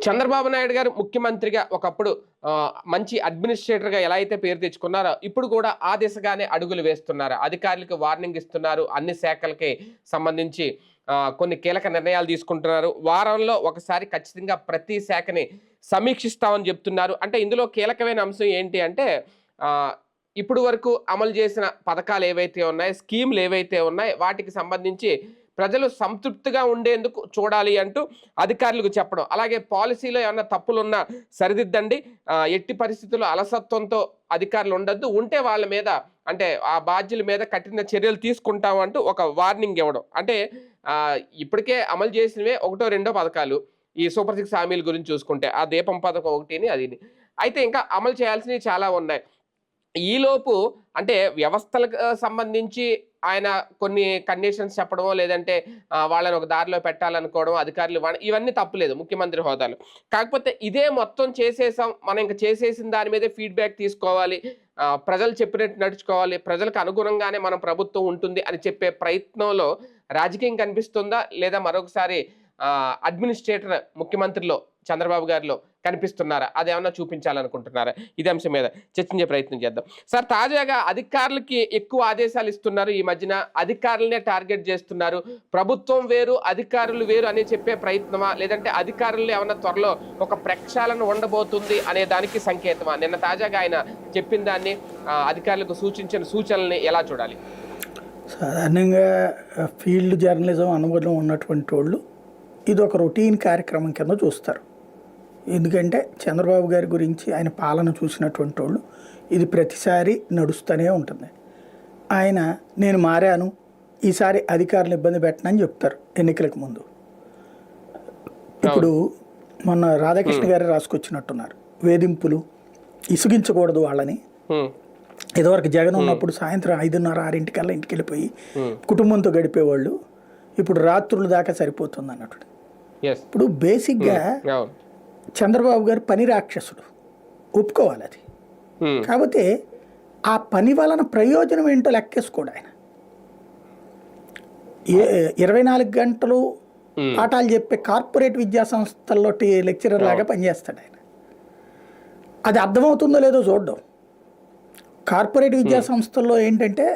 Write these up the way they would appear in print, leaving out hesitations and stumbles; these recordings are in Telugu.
చంద్రబాబు నాయుడు గారు ముఖ్యమంత్రిగా ఒకప్పుడు మంచి అడ్మినిస్ట్రేటర్గా ఎలా అయితే పేరు తెచ్చుకున్నారో ఇప్పుడు కూడా ఆ దిశగానే అడుగులు వేస్తున్నారు. అధికారులకు వార్నింగ్ ఇస్తున్నారు. అన్ని శాఖలకి సంబంధించి కొన్ని కీలక నిర్ణయాలు తీసుకుంటున్నారు. వారంలో ఒకసారి ఖచ్చితంగా ప్రతి శాఖని సమీక్షిస్తామని చెప్తున్నారు. అంటే ఇందులో కీలకమైన అంశం ఏంటి అంటే ఇప్పుడు వరకు అమలు చేసిన పథకాలు ఏవైతే ఉన్నాయో, స్కీములు ఏవైతే ఉన్నాయో వాటికి సంబంధించి ప్రజలు సంతృప్తిగా ఉండేందుకు చూడాలి అంటూ అధికారులకు చెప్పడం. అలాగే పాలసీలో ఏమన్నా తప్పులున్నా సరిదిద్దండి, ఎట్టి పరిస్థితుల్లో అలసత్వంతో అధికారులు ఉండొద్దు, ఉంటే వాళ్ళ మీద అంటే ఆ బాధ్యుల మీద కఠిన చర్యలు తీసుకుంటాం అంటూ ఒక వార్నింగ్ ఇవ్వడం. అంటే ఇప్పటికే అమలు చేసినవే ఒకటో రెండో పథకాలు, ఈ సూపర్ 6 హామీల గురించి చూసుకుంటే ఆ దీపం పథకం ఒకటిని అది అయితే ఇంకా అమలు చేయాల్సినవి చాలా ఉన్నాయి. ఈలోపు అంటే వ్యవస్థలకు సంబంధించి ఆయన కొన్ని కండిషన్స్ చెప్పడమో లేదంటే వాళ్ళని ఒక దారిలో పెట్టాలనుకోవడం అధికారులు ఇవన్నీ తప్పులేదు ముఖ్యమంత్రి హోదాలో. కాకపోతే ఇదే మొత్తం చేసేసాం, మనం ఇంకా చేసేసిన దాని మీదే ఫీడ్బ్యాక్ తీసుకోవాలి, ప్రజలు చెప్పినట్టు నడుచుకోవాలి, ప్రజలకు అనుగుణంగానే మన ప్రభుత్వం ఉంటుంది అని చెప్పే ప్రయత్నంలో రాజకీయం కనిపిస్తుందా, లేదా మరొకసారి అడ్మినిస్ట్రేటర్ ముఖ్యమంత్రిలో చంద్రబాబు గారిలో కనిపిస్తున్నారా, అదేమన్నా చూపించాలనుకుంటున్నారా? ఇదే అంశం మీద చర్చించే ప్రయత్నం చేద్దాం. సార్, తాజాగా అధికారులకి ఎక్కువ ఆదేశాలు ఇస్తున్నారు. ఈ మధ్యన అధికారులనే టార్గెట్ చేస్తున్నారు. ప్రభుత్వం వేరు అధికారులు వేరు అని చెప్పే ప్రయత్నమా, లేదంటే అధికారులు ఏమన్నా త్వరలో ఒక ప్రక్షాళన ఉండబోతుంది అనే దానికి సంకేతమా? నిన్న తాజాగా ఆయన చెప్పిన దాన్ని, అధికారులకు సూచించిన సూచనల్ని ఎలా చూడాలి? సాధారణంగా ఫీల్డ్ జర్నలిజం అనుభవం ఉన్నటువంటి వాళ్ళు ఇది ఒక రొటీన్ కార్యక్రమం కింద చూస్తారు. ఎందుకంటే చంద్రబాబు గారి గురించి ఆయన పాలన చూసినటువంటి వాళ్ళు ఇది ప్రతిసారి నడుస్తూనే ఉంటుంది. ఆయన నేను మారాను, ఈసారి అధికారులు ఇబ్బంది పెట్టనని చెప్తారు ఎన్నికలకు ముందు. ఇప్పుడు మొన్న రాధాకృష్ణ గారు రాసుకొచ్చినట్టున్నారు, వేధింపులు, ఇసుగించకూడదు వాళ్ళని. ఇదివరకు జగన్ ఉన్నప్పుడు సాయంత్రం 5:30, 6 ఇంటికి వెళ్ళిపోయి కుటుంబంతో గడిపేవాళ్ళు, ఇప్పుడు రాత్రుల దాకా సరిపోతుంది అన్నట్టు. ఇప్పుడు బేసిక్గా చంద్రబాబు గారు పని రాక్షసుడు, ఒప్పుకోవాలి అది. కాకపోతే ఆ పని వలన ప్రయోజనం ఏంటో లెక్కేసుకోడు ఆయన. 24 గంటలు పాఠాలు చెప్పే కార్పొరేట్ విద్యా సంస్థల్లో లెక్చరర్ లాగా పనిచేస్తాడు ఆయన. అది అర్థమవుతుందో లేదో చూడడం. కార్పొరేట్ విద్యా సంస్థల్లో ఏంటంటే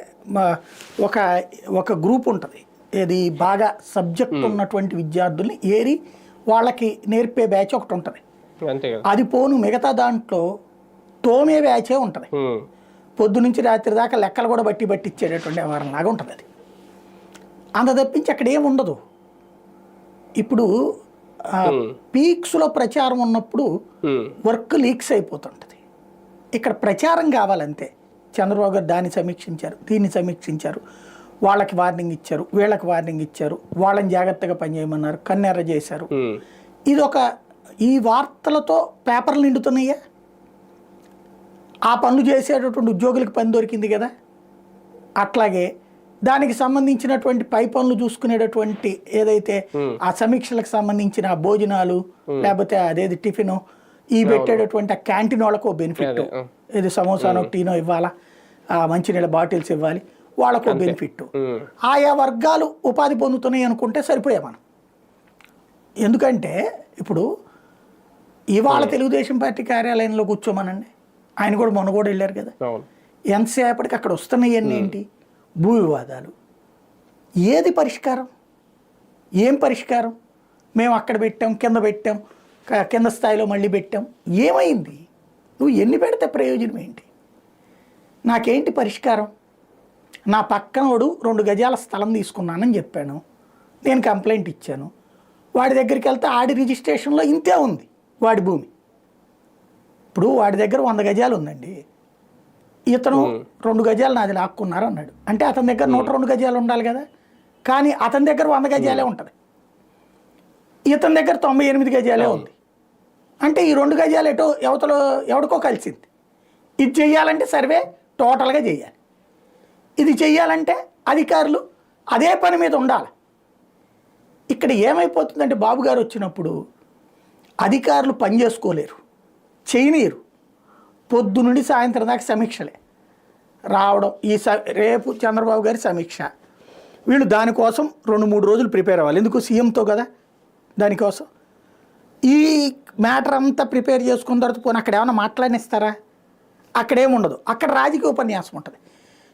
ఒక గ్రూప్ ఉంటుంది, ఇది బాగా సబ్జెక్ట్ ఉన్నటువంటి విద్యార్థుల్ని ఏరి వాళ్ళకి నేర్పే బ్యాచ్ ఒకటి ఉంటుంది. అది పోను మిగతా దాంట్లో తోమే బ్యాచే ఉంటుంది. పొద్దు నుంచి రాత్రి దాకా లెక్కలు కూడా బట్టి ఇచ్చేటటువంటి వ్యవహారం లాగా ఉంటుంది. అది అంత తప్పించి అక్కడ ఏముండదు. ఇప్పుడు పీక్స్లో ప్రచారం ఉన్నప్పుడు వర్క్ లీక్స్ అయిపోతుంటుంది. ఇక్కడ ప్రచారం కావాలంతే. చంద్రబాబు గారు దాన్ని సమీక్షించారు, దీన్ని సమీక్షించారు, వాళ్ళకి వార్నింగ్ ఇచ్చారు, వీళ్ళకి వార్నింగ్ ఇచ్చారు, వాళ్ళని జాగ్రత్తగా పనిచేయమన్నారు, కన్నెర్ర చేశారు. ఈ వార్తలతో పేపర్లు నిండుతున్నాయా? ఆ పనులు చేసేటటువంటి ఉద్యోగులకు పని దొరికింది కదా. అట్లాగే దానికి సంబంధించినటువంటి పై పనులు చూసుకునేటటువంటి ఏదైతే ఆ సమీక్షలకు సంబంధించిన భోజనాలు, లేకపోతే అదేది టిఫిన్ పెట్టేటటువంటి ఆ క్యాంటీన్ వాళ్ళకు బెనిఫిట్, ఏది సమోసానో టీనో ఇవ్వాలా, మంచినీళ్ళ బాటిల్స్ ఇవ్వాలి, వాళ్ళకు బెనిఫిట్. ఆయా వర్గాలు ఉపాధి పొందుతున్నాయి అనుకుంటే సరిపోయా మనం. ఎందుకంటే ఇప్పుడు ఇవాళ తెలుగుదేశం పార్టీ కార్యాలయంలో కూర్చోమనండి, ఆయన కూడా మొన్న కూడా వెళ్ళారు కదా, ఎంతసేపటికి అక్కడ వస్తున్నాయి అన్నీ ఏంటి? భూ వివాదాలు. ఏది పరిష్కారం? ఏం పరిష్కారం? మేము అక్కడ పెట్టాం, కింద పెట్టాం, కింద స్థాయిలో మళ్ళీ పెట్టాం, ఏమైంది? నువ్వు ఎన్ని పెడితే ప్రయోజనం ఏంటి? నాకేంటి పరిష్కారం? నా పక్కనోడు 2 గజాల స్థలం తీసుకున్నానని చెప్పాను, నేను కంప్లైంట్ ఇచ్చాను, వాడి దగ్గరికి వెళ్తే ఆడి రిజిస్ట్రేషన్లో ఇంతే ఉంది వాడి భూమి. ఇప్పుడు వాడి దగ్గర 100 గజాలు ఉందండి, ఇతను 2 గజాలు నాది లాక్కున్నారు అన్నాడు అంటే అతని దగ్గర 102 గజాలు ఉండాలి కదా. కానీ అతని దగ్గర 100 గజాలే ఉంటుంది, ఇతని దగ్గర 98 గజాలే ఉంది. అంటే ఈ 2 గజాలు ఎవడికో కలిసింది. ఇది చెయ్యాలంటే సర్వే టోటల్గా చేయాలి. ఇది చెయ్యాలంటే అధికారులు అదే పని మీద ఉండాలి. ఇక్కడ ఏమైపోతుందంటే బాబు గారు వచ్చినప్పుడు అధికారులు పని చేసుకోలేరు, చేయనీరు. పొద్దు నుండి సాయంత్రం దాకా సమీక్షలే రావడం. రేపు చంద్రబాబు గారి సమీక్ష, వీళ్ళు దానికోసం 2-3 రోజులు ప్రిపేర్ అవ్వాలి. ఎందుకు? సీఎంతో కదా. దానికోసం ఈ మ్యాటర్ అంతా ప్రిపేర్ చేసుకున్న తర్వాత పోనీ అక్కడ ఏమైనా మాట్లాడినిస్తారా? అక్కడేముండదు. అక్కడ రాజకీయ ఉపన్యాసం ఉంటుంది.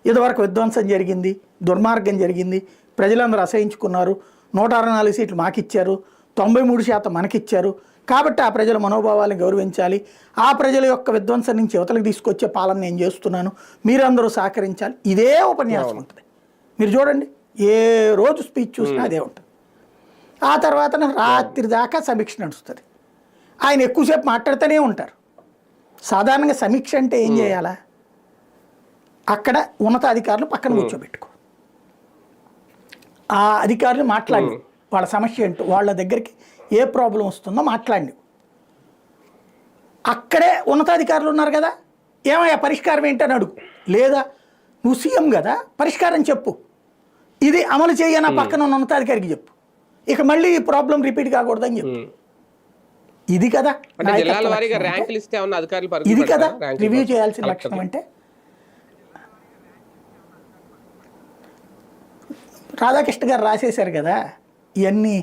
ఇదివరకు విధ్వంసం జరిగింది, దుర్మార్గం జరిగింది, ప్రజలందరూ అసహించుకున్నారు, 164 సీట్లు మాకిచ్చారు, 93% మనకిచ్చారు, కాబట్టి ఆ ప్రజల మనోభావాలను గౌరవించాలి, ఆ ప్రజల యొక్క విధ్వంసం నుంచి యువతలకు తీసుకొచ్చే పాలన నేను చేస్తున్నాను, మీరందరూ సహకరించాలి. ఇదే ఉపన్యాసం ఉంటుంది. మీరు చూడండి, ఏ రోజు స్పీచ్ చూసినా అదే ఉంటుంది. ఆ తర్వాత రాత్రి దాకా సమీక్ష నడుస్తుంది. ఆయన ఎక్కువసేపు మాట్లాడుతూనే ఉంటారు. సాధారణంగా సమీక్ష అంటే ఏం చేయాలా? అక్కడ ఉన్నతాధికారులు పక్కన కూర్చోబెట్టుకో, ఆ అధికారులు మాట్లాడి వాళ్ళ సమస్య ఏంటో, వాళ్ళ దగ్గరికి ఏ ప్రాబ్లం వస్తుందో మాట్లాడి, అక్కడే ఉన్నతాధికారులు ఉన్నారు కదా, ఏమయ్యా పరిష్కారం ఏంటని అడుగు. లేదా నువ్వు సీఎం కదా, పరిష్కారం చెప్పు, ఇది అమలు చేయనా పక్కన ఉన్న ఉన్నతాధికారికి చెప్పు, ఇక మళ్ళీ ఈ ప్రాబ్లం రిపీట్ కాకూడదని చెప్పు. ఇది కదా ఇది కదా రివ్యూ చేయాల్సిన లక్షణం. అంటే రాధాకృష్ణ గారు రాసేశారు కదా ఇవన్నీ,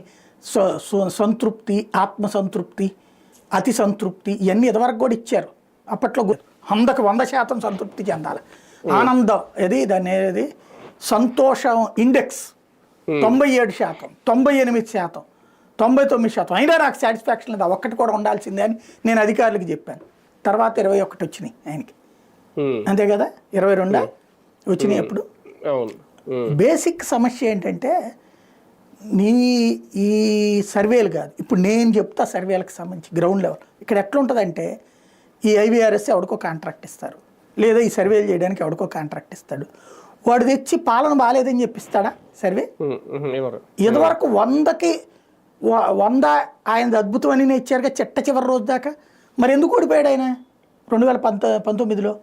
సంతృప్తి, ఆత్మసంతృప్తి, అతి సంతృప్తి, ఇవన్నీ ఇదివరకు కూడా ఇచ్చారు. అప్పట్లో 100% సంతృప్తి చెందాలి. ఆనందం ఇది దాన్ని ఏది సంతోషం ఇండెక్స్ 97%, 98%, 99%. అయినా నాకు సాటిస్ఫాక్షన్ లేదు, ఒక్కటి కూడా ఉండాల్సిందే అని నేను అధికారులకు చెప్పాను. తర్వాత 21 వచ్చినాయి ఆయనకి, అంతే కదా, 22 వచ్చినాయి. ఎప్పుడు బేసిక్ సమస్య ఏంటంటే ఈ సర్వేలు కాదు, ఇప్పుడు నేను చెప్తా సర్వేలకు సంబంధించి గ్రౌండ్ లెవెల్ ఇక్కడ ఎట్లా ఉంటుందంటే, ఈ ఐవీఆర్ఎస్ ఎవడికో కాంట్రాక్ట్ ఇస్తారు, లేదా ఈ సర్వేలు చేయడానికి ఎవడికో కాంట్రాక్ట్ ఇస్తాడు, వాడు తెచ్చి పాలన బాగాలేదని చెప్పిస్తాడా సర్వే? ఇదివరకు 100కి 100 ఆయనది అద్భుతం అని ఇచ్చారుగా చిట్ట చివరి రోజు దాకా. మరి ఎందుకు ఓడిపోయాడు ఆయన 2019లో?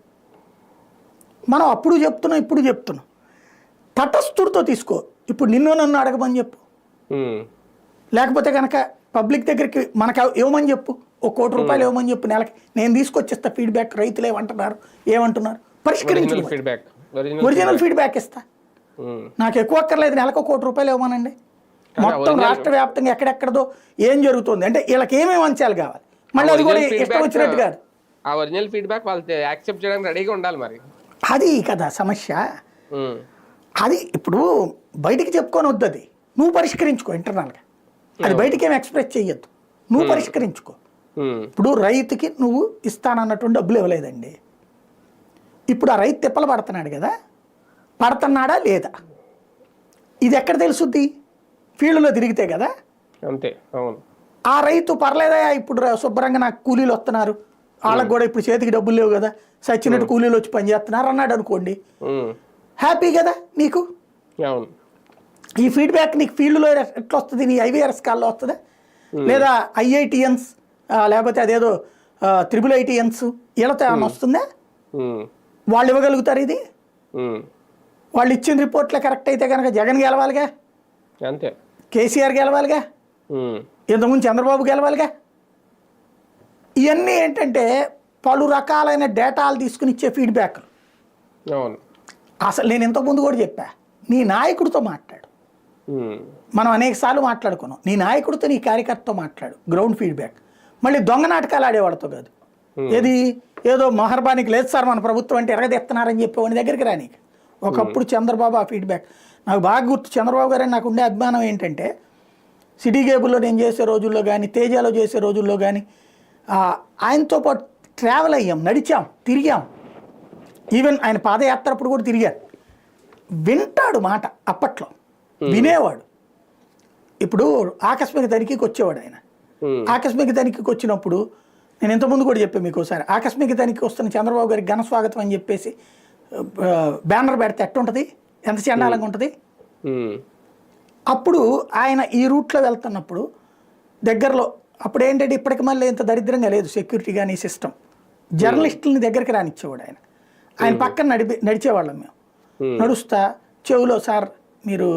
మనం అప్పుడు చెప్తున్నాం, ఇప్పుడు చెప్తున్నాం. తటస్థుడితో తీసుకో. ఇప్పుడు నన్ను అడగమని చెప్పు, లేకపోతే కనుక పబ్లిక్ దగ్గరికి మనకు ఇవ్వమని చెప్పు, ₹1 కోటి ఇవ్వమని చెప్పు నెలకి, నేను తీసుకొచ్చేస్తా ఫీడ్బ్యాక్. రైతులు ఏమంటున్నారు పరిష్కరించు, ఒరిజినల్ ఫీడ్బ్యాక్ ఇస్తా. నాకు ఎక్కువ అక్కర్లేదు, నెలకు ₹1 కోటి ఇవ్వమనండి. మొత్తం రాష్ట్ర వ్యాప్తంగా ఎక్కడెక్కడదో ఏం జరుగుతుంది అంటే వీళ్ళకి ఏమేమి అంశాలు కావాలి, మళ్ళీ అది కూడా ఇష్టం వచ్చినట్టు కాదు. ఆ ఒరిజినల్ ఫీడ్బ్యాక్ వాళ్ళు యాక్సెప్ట్ చేయడానికి రెడీగా ఉండాలి. మరి అది కదా సమస్య. అది ఇప్పుడు బయటికి చెప్పుకొని వద్దు, అది నువ్వు పరిష్కరించుకో ఇంటర్నల్గా. అది బయటికి ఏమి ఎక్స్ప్రెస్ చెయ్యొద్దు, నువ్వు పరిష్కరించుకో. ఇప్పుడు రైతుకి నువ్వు ఇస్తానన్నటువంటి డబ్బులు ఇవ్వలేదండి, ఇప్పుడు ఆ రైతు తిప్పలు పడుతున్నాడు కదా, పడుతున్నాడా లేదా ఇది ఎక్కడ తెలుసుద్ది? ఫీల్డ్లో తిరిగితే కదా. అంతే, అవును. ఆ రైతు పర్లేదా, ఇప్పుడు శుభ్రంగా నాకు కూలీలు వస్తున్నారు, వాళ్ళకి కూడా ఇప్పుడు చేతికి డబ్బులు లేవు కదా, సచ్చినట్టు కూలీలు వచ్చి పని చేస్తున్నారు అన్నాడు అనుకోండి, హ్యాపీ కదా నీకు. ఈ ఫీడ్బ్యాక్ నీకు ఫీల్డ్లో ఎట్లా వస్తుంది? నీ ఐవీఆర్ఎస్ కాల్లో వస్తుందా, లేదా ఐఐటిఎన్స్ లేకపోతే అదేదో IIITians వీళ్ళతో ఏమైనా వస్తుందా? వాళ్ళు ఇవ్వగలుగుతారు ఇది? వాళ్ళు ఇచ్చిన రిపోర్ట్లో కరెక్ట్ అయితే కనుక జగన్ గెలవాలిగా, అంతే, కేసీఆర్ గెలవాలిగా, ఇంతకుముందు చంద్రబాబు గెలవాలిగా. ఇవన్నీ ఏంటంటే పలు రకాలైన డేటాలు తీసుకుని ఇచ్చే ఫీడ్బ్యాక్లు. అసలు నేను ఇంతకుముందు కూడా చెప్పా, నీ నాయకుడితో మాట్లాడు. మనం అనేక సార్లు మాట్లాడుకున్నాం, నీ నాయకుడితో నీ కార్యకర్తతో మాట్లాడు, గ్రౌండ్ ఫీడ్బ్యాక్. మళ్ళీ దొంగ నాటకాలు ఆడేవాడితో కాదు. ఏదో మహర్బానికి లేదు సార్ మన ప్రభుత్వం అంటే ఎరగదెస్తున్నారని చెప్పి వాడి దగ్గరికి రానీకి. ఒకప్పుడు చంద్రబాబు ఆ ఫీడ్బ్యాక్ నాకు బాగా గుర్తు. చంద్రబాబు గారు నాకు ఉండే అభిమానం ఏంటంటే, సిటీ కేబుల్లో నేను చేసే రోజుల్లో కానీ, తేజాలో చేసే రోజుల్లో కానీ ఆయనతో పాటు ట్రావెల్ అయ్యాం, నడిచాం, తిరిగాం. ఈవెన్ ఆయన పాదయాత్ర అప్పుడు కూడా తిరిగారు. వింటాడు మాట, అప్పట్లో వినేవాడు. ఇప్పుడు ఆకస్మిక తనిఖీకి వచ్చేవాడు ఆయన. ఆకస్మిక తనిఖీకి వచ్చినప్పుడు నేను ఇంతకుముందు కూడా చెప్పాను మీకు ఒకసారి, ఆకస్మిక తనిఖీ వస్తున్న చంద్రబాబు గారికి ఘన స్వాగతం అని చెప్పేసి బ్యానర్ పెడితే ఎట్టుంటుంది, ఎంత చండాలంగా ఉంటుంది. అప్పుడు ఆయన ఈ రూట్లో వెళ్తున్నప్పుడు దగ్గరలో, అప్పుడు ఏంటంటే ఇప్పటికి మళ్ళీ ఇంత దరిద్రంగా లేదు సెక్యూరిటీ కానీ సిస్టమ్, జర్నలిస్టులని దగ్గరికి రానిచ్చేవాడు ఆయన. ఆయన పక్కన నడిచేవాళ్ళం మేము. నడుస్తా చెవులో, సార్ మీరు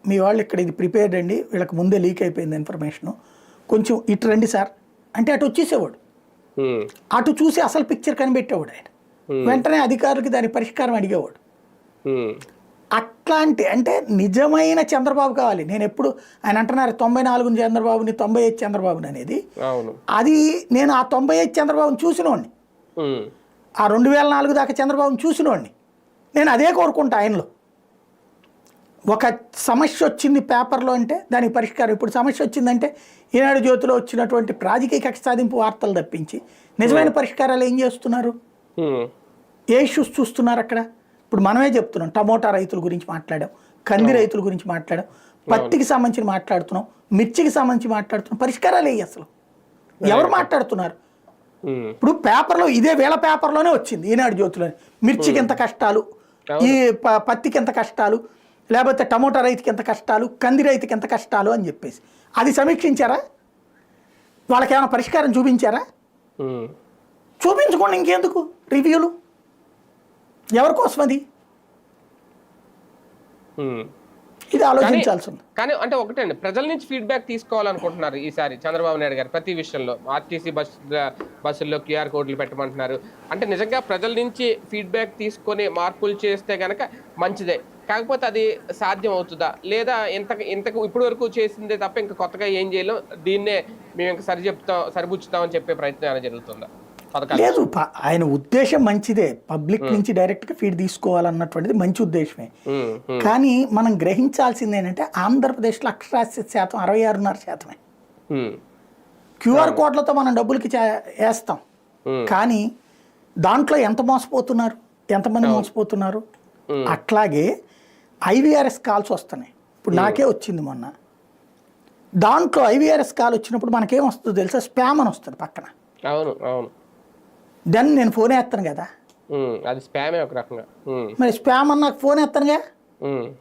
మీ వాళ్ళు ఇక్కడ ఇది ప్రిపేర్డ్ అండి, వీళ్ళకి ముందే లీక్ అయిపోయింది ఇన్ఫర్మేషను, కొంచెం ఇటు రండి సార్ అంటే అటు వచ్చేసేవాడు. అటు చూసి అసలు పిక్చర్ కనిపెట్టేవాడు ఆయన. వెంటనే అధికారులకి దాని పరిష్కారం అడిగేవాడు. అట్లాంటి అంటే నిజమైన చంద్రబాబు కావాలి. నేను ఎప్పుడు ఆయన అంటున్నారు 94 చంద్రబాబుని 95 చంద్రబాబుని అనేది. అవును. అది నేను ఆ 95 చంద్రబాబుని చూసినోడిని, ఆ 2004 దాకా చంద్రబాబుని చూసినోడిని. నేను అదే కోరుకుంటా ఆయనలో. ఒక సమస్య వచ్చింది పేపర్లో అంటే దానికి పరిష్కారం. ఇప్పుడు సమస్య వచ్చిందంటే ఈనాడు జ్యోతిలో వచ్చినటువంటి రాజకీయ కక్ష సాధింపు వార్తలు తప్పించి నిజమైన పరిష్కారాలు ఏం చేస్తున్నారు? ఏ ఇష్యూస్ చూస్తున్నారు అక్కడ? ఇప్పుడు మనమే చెప్తున్నాం, టమోటా రైతుల గురించి మాట్లాడాం, కంది రైతుల గురించి మాట్లాడాం, పత్తికి సంబంధించి మాట్లాడుతున్నాం, మిర్చికి సంబంధించి మాట్లాడుతున్నాం. పరిష్కారాలు ఏవి అసలు? ఎవరు మాట్లాడుతున్నారు? ఇప్పుడు పేపర్లో ఇదే వీళ్ళ పేపర్లోనే వచ్చింది, ఈనాడు జ్యోతిలోనే మిర్చికి ఎంత కష్టాలు, ఈ పత్తికి ఎంత కష్టాలు, లేకపోతే టమోటా రైతుకి ఎంత కష్టాలు, కంది రైతుకి ఎంత కష్టాలు అని చెప్పేసి అది సమీక్షించారా? వాళ్ళకి ఏమైనా పరిష్కారం చూపించారా? చూపించుకోండి, ఇంకెందుకు రివ్యూలు? ఎవరి కోసం అది? ఇది ఆలోచించాల్సింది. కానీ అంటే ఒకటే అండి, ప్రజల నుంచి ఫీడ్బ్యాక్ తీసుకోవాలనుకుంటున్నారు ఈసారి చంద్రబాబు నాయుడు గారు ప్రతి విషయంలో. ఆర్టీసీ బస్సుల్లో క్యూఆర్ కోడ్లు పెట్టమంటున్నారు. అంటే నిజంగా ప్రజల నుంచి ఫీడ్బ్యాక్ తీసుకొని మార్పులు చేస్తే కనుక మంచిదే. కాకపోతే అది సాధ్యం అవుతుందా లేదా? ఇంతకు ఇప్పటి వరకు చేసిందే తప్ప ఇంకా కొత్తగా ఏం చేయలేం, దీన్నే మేము ఇంకా సరిపుచ్చుతామని చెప్పే ప్రయత్నం ఏమైనా జరుగుతుందా? లేదు, ఆయన ఉద్దేశం మంచిదే. పబ్లిక్ నుంచి డైరెక్ట్గా ఫీడ్ తీసుకోవాలన్నటువంటిది మంచి ఉద్దేశమే. కానీ మనం గ్రహించాల్సింది ఏంటంటే ఆంధ్రప్రదేశ్లో అక్షరాస్యత శాతం 66.5%. క్యూఆర్ కోడ్లతో మనం డబ్బులకి వేస్తాం, కానీ దాంట్లో ఎంత మోసపోతున్నారు, ఎంతమంది మోసపోతున్నారు? అట్లాగే ఐవీఆర్ఎస్ కాల్స్ వస్తున్నాయి. ఇప్పుడు నాకే వచ్చింది మొన్న. దాంట్లో ఐవీఆర్ఎస్ కాల్ వచ్చినప్పుడు మనకేం వస్తుందో తెలుసా? స్పామ్ అని వస్తుంది పక్కన. అవును అవును. దెన్ నేను ఫోన్ వేస్తాను కదా, అది స్పామే ఒక రకంగా. మరి స్పామ్ అని నాకు ఫోన్ వేస్తానుగా,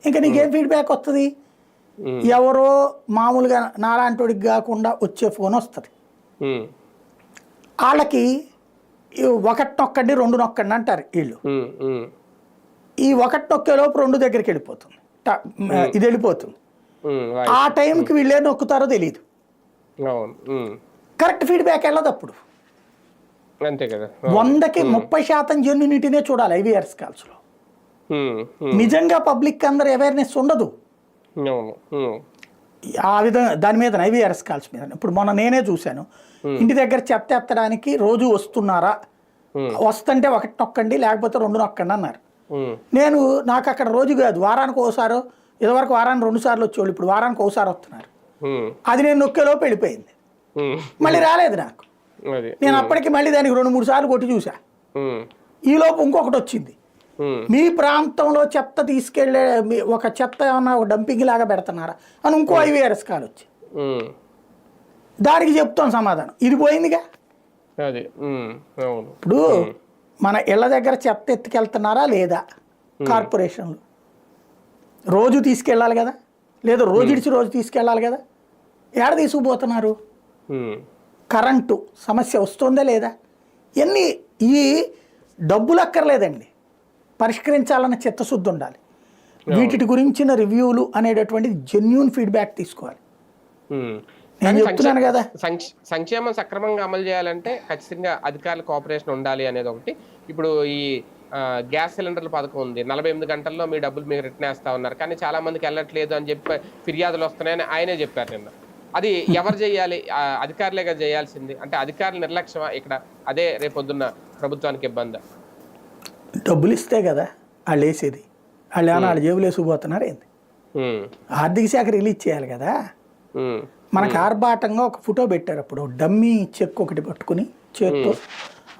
ఇంకా నీకేం ఫీడ్బ్యాక్ వస్తుంది? ఎవరో మామూలుగా నాలాంటివాడికి కాకుండా వచ్చే ఫోన్ వస్తుంది. వాళ్ళకి 1 నొక్కండి 2 నొక్కండి అంటారు వీళ్ళు. ఈ 1 నొక్కేలోపు 2 దగ్గరికి వెళ్ళిపోతుంది, ఇది వెళ్ళిపోతుంది. ఆ టైంకి వీళ్ళే నొక్కుతారో తెలియదు. కరెక్ట్ ఫీడ్బ్యాక్ వెళ్ళదు అప్పుడు. అంతే కదా. 100కి 30% జెన్యూనిటీనే చూడాలి ఐవీఆర్ఎస్ కాల్స్లో. నిజంగా పబ్లిక్ అందరు అవేర్నెస్ ఉండదు ఆ విధంగా దాని మీద, ఐవీఆర్ఎస్ కాల్స్ మీద. ఇప్పుడు మొన్న నేనే చూశాను, ఇంటి దగ్గర చెత్త ఎత్తడానికి రోజు వస్తున్నారా, వస్తుంటే 1 నొక్కండి లేకపోతే 2 నొక్కండి అన్నారు. నాకు అక్కడ రోజు కాదు, వారానికి ఒకసారో, ఇదివరకు వారానికి 2 సార్లు వచ్చేవాళ్ళు, ఇప్పుడు వారానికి ఒకసారి వస్తున్నారు. అది నేను నొక్కేలోపు వెళ్ళిపోయింది, మళ్ళీ రాలేదు నాకు. నేను అప్పటికి మళ్ళీ దానికి 2-3 సార్లు కొట్టి చూసా. ఈలోపు ఇంకొకటి వచ్చింది, మీ ప్రాంతంలో చెత్త తీసుకెళ్లే ఒక చెత్త ఏమన్నా ఒక డంపింగ్ లాగా పెడుతున్నారా అని ఇంకో ఐవీఆర్ఎస్ కాల్ వచ్చి, దానికి చెప్తాం సమాధానం. ఇది పోయిందిగా. ఇప్పుడు మన ఇళ్ళ దగ్గర చెత్త ఎత్తుకెళ్తున్నారా లేదా? కార్పొరేషన్లు రోజు తీసుకెళ్ళాలి కదా, లేదా రోజు ఇడిచి రోజు తీసుకెళ్ళాలి కదా. ఏడ తీసుకుపోతున్నారు? కరెంటు సమస్య వస్తుందా లేదా? ఇవన్నీ ఈ డబ్బులు అక్కర్లేదండి, పరిష్కరించాలన్న చిత్తశుద్ధి ఉండాలి. వీటి గురించిన రివ్యూలు అనేటటువంటి జెన్యూన్ ఫీడ్బ్యాక్ తీసుకోవాలి. నేను చెప్తున్నాను కదా, సంక్షేమం సక్రమంగా అమలు చేయాలంటే ఖచ్చితంగా అధికారుల కోఆపరేషన్ ఉండాలి అనేది ఒకటి. ఇప్పుడు ఈ గ్యాస్ సిలిండర్ల పథకం ఉంది, 48 గంటల్లో మీ డబ్బులు మీకు రిటర్న్ వేస్తా ఉన్నారు, కానీ చాలా మందికి వెళ్ళట్లేదు అని చెప్పి ఫిర్యాదులు వస్తున్నాయని ఆయనే చెప్పారు నిన్న. అది ఎవరు చేయాలి? అధికారులేగా చేయాల్సింది. అంటే అధికారుల నిర్లక్ష్యమా ఇక్కడ? అదే రేపొద్దున్న ప్రభుత్వానికి ఇబ్బంది. డబ్బులు ఇస్తే కదా వాళ్ళు వేసేది, వాళ్ళు ఏమైనా వాళ్ళ జేబులు వేసుకుపోతున్నారు ఏంది? ఆర్థిక శాఖ రిలీజ్ చేయాలి కదా. మనకు ఆర్భాటంగా ఒక ఫోటో పెట్టారు అప్పుడు, డమ్మీ చెక్ ఒకటి పట్టుకుని చేత్తో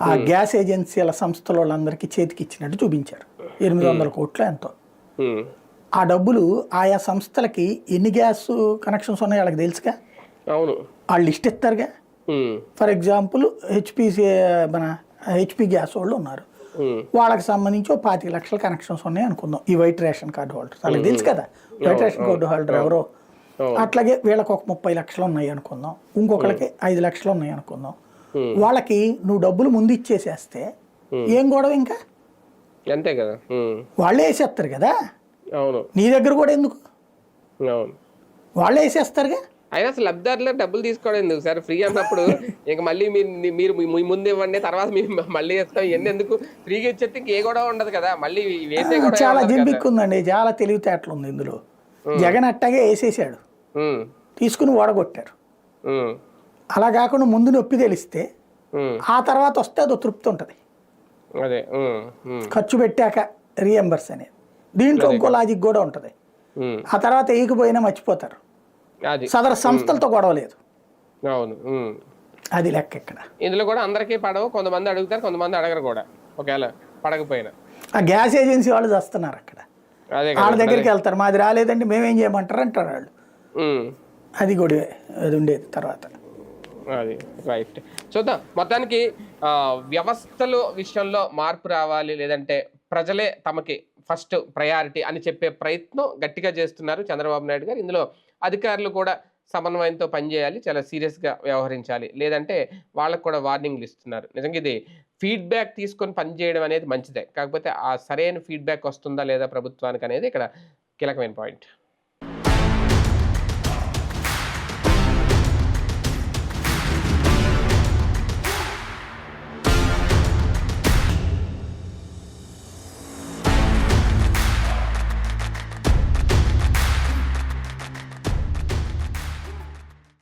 ఆ గ్యాస్ ఏజెన్సీల సంస్థల వాళ్ళందరికీ చేతికి ఇచ్చినట్టు చూపించారు. 800 కోట్లు ఎంతో. ఆ డబ్బులు ఆయా సంస్థలకి ఎన్ని గ్యాస్ కనెక్షన్స్ ఉన్నాయో వాళ్ళకి తెలుసుగా, వాళ్ళు లిస్ట్ ఇస్తారుగా. ఫర్ ఎగ్జాంపుల్ హెచ్పి గ్యాస్ వాళ్ళు ఉన్నారు, వాళ్ళకి సంబంధించి 25 లక్షల కనెక్షన్స్ ఉన్నాయి అనుకుందాం. ఈ వైట్ రేషన్ కార్డు హోల్డర్స్ వాళ్ళకి తెలుసు కదా, వైట్ రేషన్ కార్డు హోల్డర్ ఎవరో. అట్లాగే వీళ్ళకి ఒక 30 లక్షలు ఉన్నాయి అనుకుందాం, ఇంకొకరికి 5 లక్షలు ఉన్నాయి అనుకుందాం. వాళ్ళకి నువ్వు డబ్బులు ముందు ఇచ్చేసేస్తే ఏం గొడవ ఇంకా? అంతే కదా, వాళ్ళే వేసేస్తారు కదా. నీ దగ్గర కూడా ఎందుకు? వాళ్ళే వేసేస్తారుగా. అయినా అసలు లబ్ధిదారులు డబ్బులు తీసుకోవడం ఎందుకు సార్? ఫ్రీ అన్నప్పుడు ఇంక మళ్ళీ మీరు మీ ముందు ఇవ్వండి, తర్వాత మేము మళ్ళీ ఇస్తాం. ఇవన్నీ ఎందుకు? ఫ్రీగా ఇచ్చేస్తే ఇంక ఏ గొడవ ఉండదు కదా, మళ్ళీ వేసే గొడవ చాలా ఉండదు కదా. జిమ్మిక్కు ఉందండి, చాలా తెలివితేటలు ఉంది ఇందులో. జగన్ అట్టాగే వేసేసాడు, ఉమ్, తీసుకుని ఓడగొట్టారు. ఉమ్, అలా కాకుండా ముందు నొప్పి తెలిస్తే ఉమ్, ఆ తర్వాత వస్తే అదో తృప్తి ఉంటుంది, అదే ఖర్చు పెట్టాక రీఎంబర్స్ అనేది. దీంట్లో ఇంకో లాజిక్ కూడా ఉంటుంది, ఉమ్, ఆ తర్వాత వేయకపోయినా మర్చిపోతారు, అది సదరు సంస్థలతో గొడవ లేదు, అవును. అది లెక్క ఇక్కడ. ఇందులో కూడా అందరికీ పడవు, కొంతమంది అడుగుతారు, కొంతమంది అడగరు కూడా, ఒకవేళ పడకపోయినా. ఆ గ్యాస్ ఏజెన్సీ వాళ్ళు చేస్తున్నారు అక్కడ, అదే వాళ్ళ కదా. దగ్గరికి వెళ్తారు, మాది రాలేదండి మేమేం చేయమంటారు అంటారు వాళ్ళు. ఉమ్, అది కూడా అది ఉండేది తర్వాత. అది రైట్. చూద్దాం. మొత్తానికి వ్యవస్థల విషయంలో మార్పు రావాలి, లేదంటే ప్రజలే తమకి ఫస్ట్ ప్రయారిటీ అని చెప్పే ప్రయత్నం గట్టిగా చేస్తున్నారు చంద్రబాబు నాయుడు గారు. ఇందులో అధికారులు కూడా సమన్వయంతో పనిచేయాలి, చాలా సీరియస్గా వ్యవహరించాలి, లేదంటే వాళ్ళకు కూడా వార్నింగ్లు ఇస్తున్నారు. నిజంగా ఇది ఫీడ్బ్యాక్ తీసుకొని పనిచేయడం అనేది మంచిదే, కాకపోతే ఆ సరైన ఫీడ్బ్యాక్ వస్తుందా లేదా ప్రభుత్వానికి అనేది ఇక్కడ కీలకమైన పాయింట్.